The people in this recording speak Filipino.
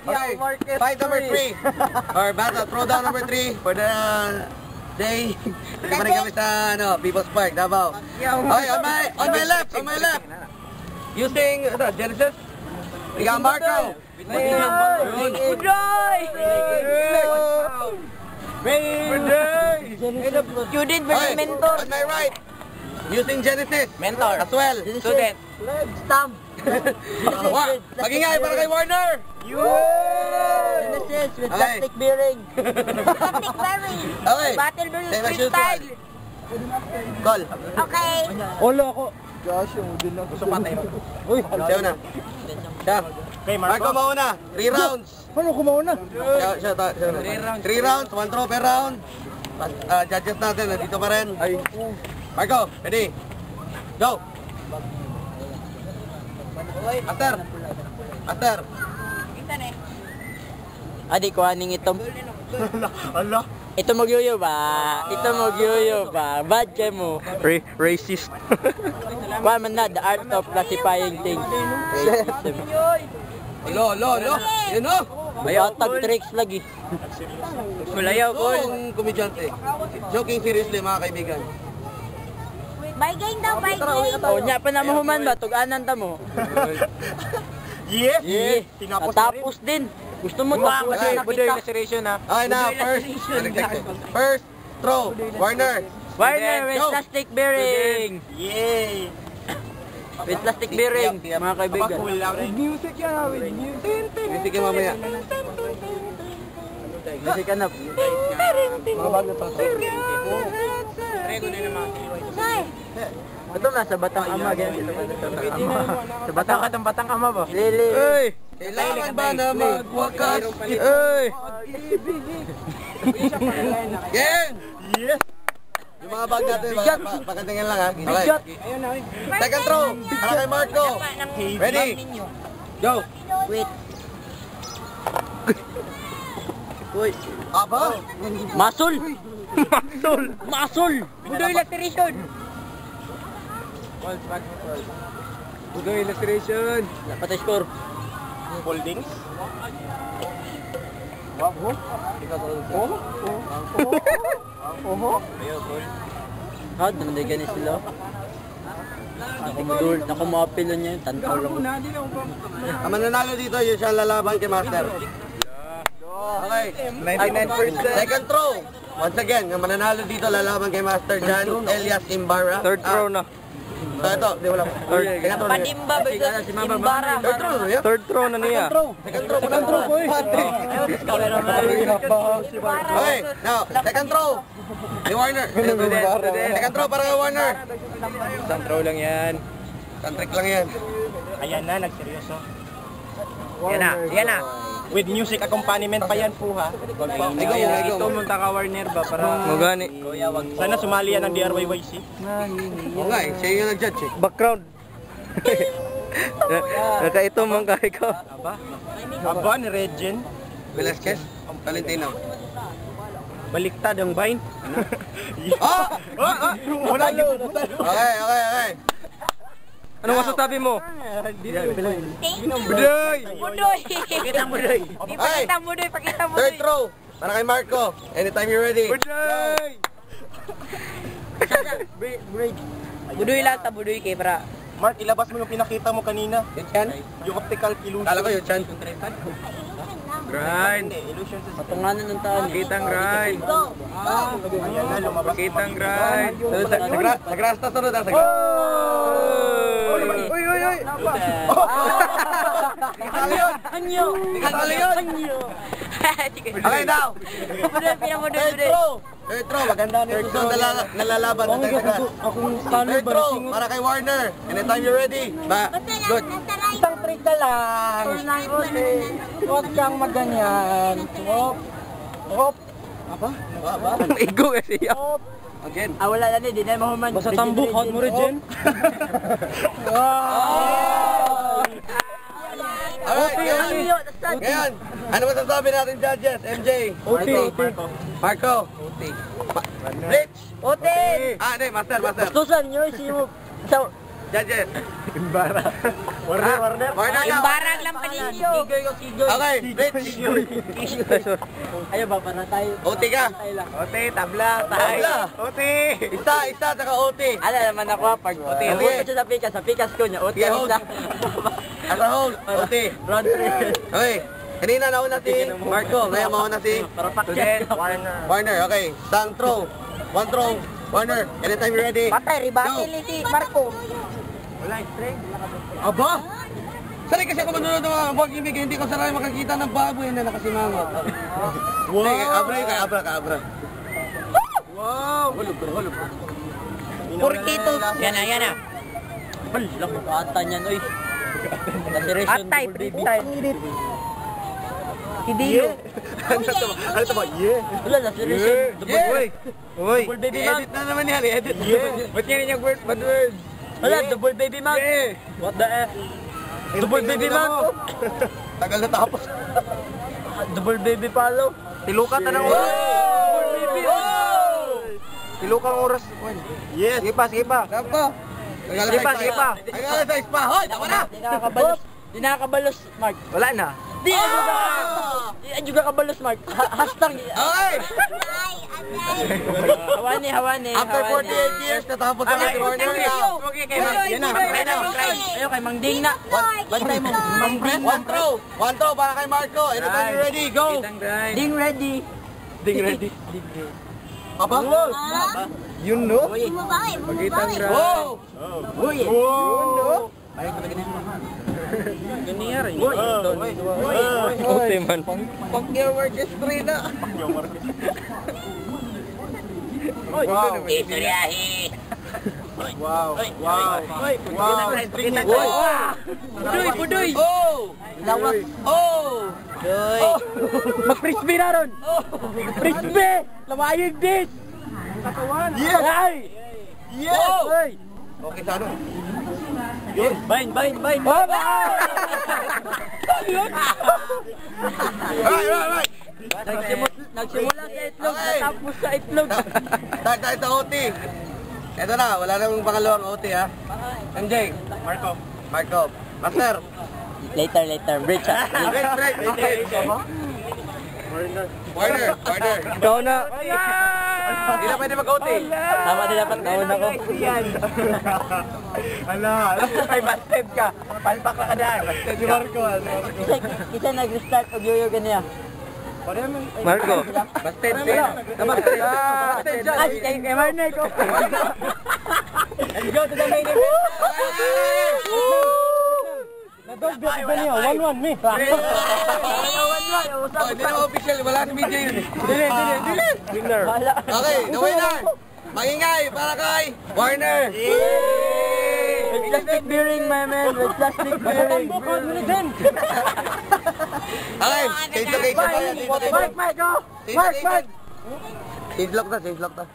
Okay, fight number 3. Or battle, throwdown number 3 for the day. Kumain kami sa People's Park, Davao. Okay, on my left. Using Genesis. We got Marco. Student versus mentor. On my right. Using Genesis. Mentor. As well. Student. Stamp. Magingay para kay Warner. Genesis with plastic bearing. Plastic bearing. Okay. Battle versus Same as freestyle. usual. Call. Okay. Wala ako. Gosh, yung din lang. Gusto patay. Uy, Siya na. Siya. Okay, Marco mauna. 3 rounds. Paano kumauna? Siya. 3 rounds. 1 throw per round. Judges natin, nandito pa rin. Marco, ready? Go! Master. Adi ko aning itom. Ala. Ito magyuyo ba? Bad kayo mo. Racist. Kuha man na, the art of classifying things. Lo. Yun o. Bayatag tricks lagi. Mulayaw ko yung komedyante. Joking seriously mga kaibigan. Baigay daw, baigay. O nya pa na mahuman ba? Tug-anan ta mo. Yes. Tapos din. Gusto mo tapos na kita. Okay na, first throw. Warner With plastic bearing. Yay. With plastic bearing, mga kaibigan. Music yan. Music yung mamaya. Music ka na. Mga bago pa. Sir, Ito na, sa Batang Ama. Sa Batang Ama ba? Lili. Kailangan ba na magwakas? Game! Yes. Yung mga bag natin, pagkatingin lang ha. Okay. Second throw, para kay Marco. Ready? Go! Wait. Aba! Masul! Budoy illustration! Budoy illustration. Dapat ay score. Holdings. Hard naman din ganit sila. Ako maapilo niya yung tantaw lang. Ang mananalo dito, yun siya lalaban kay Master. Okay. 99%. Second throw. Once again, ang mananalo dito lalaban kay Master Jan Elias Imbara. Third throw na. So ito, di wala. Second throw na. Padimba versus Imbara. Third throw na niya. Third throw na niya. Second throw po eh. Okay, now, second throw. Ni Warner. Second throw para kay Warner. Isang throw lang yan. Tantrick lang yan. Ayan na, nagseryoso. Yan na. With music accompaniment pa yan po ha. Ito munta ka Warner ba para... Magani. Sana sumali yan ng DRYYC. Oo nga eh, siya yung nag-judge eh. Background. Nakaito mong kahit ko. Aba ni Regen. Velasquez, Valentino. Baliktad ang vine. Oh! Wala yun. Okay. Anong masasabi mo? Budoy. Pakita mo doy. Pakita mo. Third throw, para kay Marco. Anytime you're ready. Budoy lang ta, budoy kay para. Mark, ilabas mo yung pinakita mo kanina. Yun yan? Yung optical illusion. Kala ko yun, Chan. Grind. Patunganan ng taon. Kitang grind. Ayan na, lumabas. Kitang grind. Nagrasta sunod ang Uy! Nakasali yun! Anyo! Nakasali yun! Okay now! Third throw, maganda na yung susunod na lalaban. Third throw, para kay Warner. Anytime you're ready. Good. Isang trick ka lang. Huwag kang maganyan. Hop. Igo kasi yan. Again. Wala na din, di na mahuman. Basta tambok, hot mo rin dyan. Alright, ngayon, ano masasabi natin judges? MJ? Marco? Rich? Oten! Hindi, Master. Gustusan nyo, Judges. Warner. Warner daw. Imbarang lang paninyo. Okay, Rich. Ayaw ba para tayo? OT ka. Ote, tabla, tay. Tabla. Ote. Isa, tsaka OT. Ano naman ako pag Okay. Upo siya sa pikas ko niya. Sige, hold. As a host, OT. Round 3. Okay. Kanina nauna si Marco, ngayon mauna si Para pakyat. Warner. Okay, isang throw. One throw. Warner, anytime you're ready. Patay, ribati Go. si Marco. Aba! Sorry kasi ako manunod ng mga ball game, hindi ko sarili makakita ng baboy na nakasimangot. Wow! Abra. Wow! Hulog. Purkito. Yan na. Bal, lang mukata niyan, oy. Laceration Atay, double baby. Hidiyo. Ano to ba? Yeah! Wala, laceration double Yeah! Uy! Double baby mouth. Edit na naman yan, edit. Ba't yan yung bad words? Wala, double baby mouth. Yeah! What the F? Double baby mouth. Tagal na tapos. Double baby follow. Tiluka ta ng oras. Double baby. Tilukang oras. Yes! Sige pa. Dapo! Sige pa. Ay, sa ispa! Hoy! Tama na! Di nakakabalos, Mark. Wala na. Di juga kabalos, Mark. Hashtag. Okay! Hawani. After 48 years, natapos na si Warner now. Yan na. Ayaw kay Mang Ding na. Bantay mo. Mang Brent. One throw para kay Marco. Anytime you're ready, go! Ding ready. Aba? Yun no? Magitang Wow! Uy. Ganyan. Ote man. Pag your work is free na. Wow. Istoryahi. Wow. Budoy. Oh! Lawas. Oh! Mag-frisbee na ron. Frisbee. Lamayig din. Yes! Ay. Yes! Ay. Okay, sa ano? Bain. Right! Nagsimula sa itlog, Okay. natapos sa itlog. Start tayo sa OT. Ito na, wala namang pangalawang OT ha. MJ. Marco. Master. Later, bridge ha. Break. Warner. Ikaw na. Hindi na pwede mag-OT. Tama din dapat nauna ko. Ala. Ay, busted ka. Palpak na ka daan. Busted si Marco. Isa nag-restart og yoyo ganiya. Marco. Busted siya. Busted siya. Ay, kay Marner ko. Let's go to the main event. Nadog biya ko niya, 1-1 me. Hindi na official, wala si BJ yun eh. Dili. Winner. Okay, the winner. Maingay para kay Warner. With plastic bearing, my man. With plastic bearing. Okay, change location pa yan. Mark, go. Change lock ta.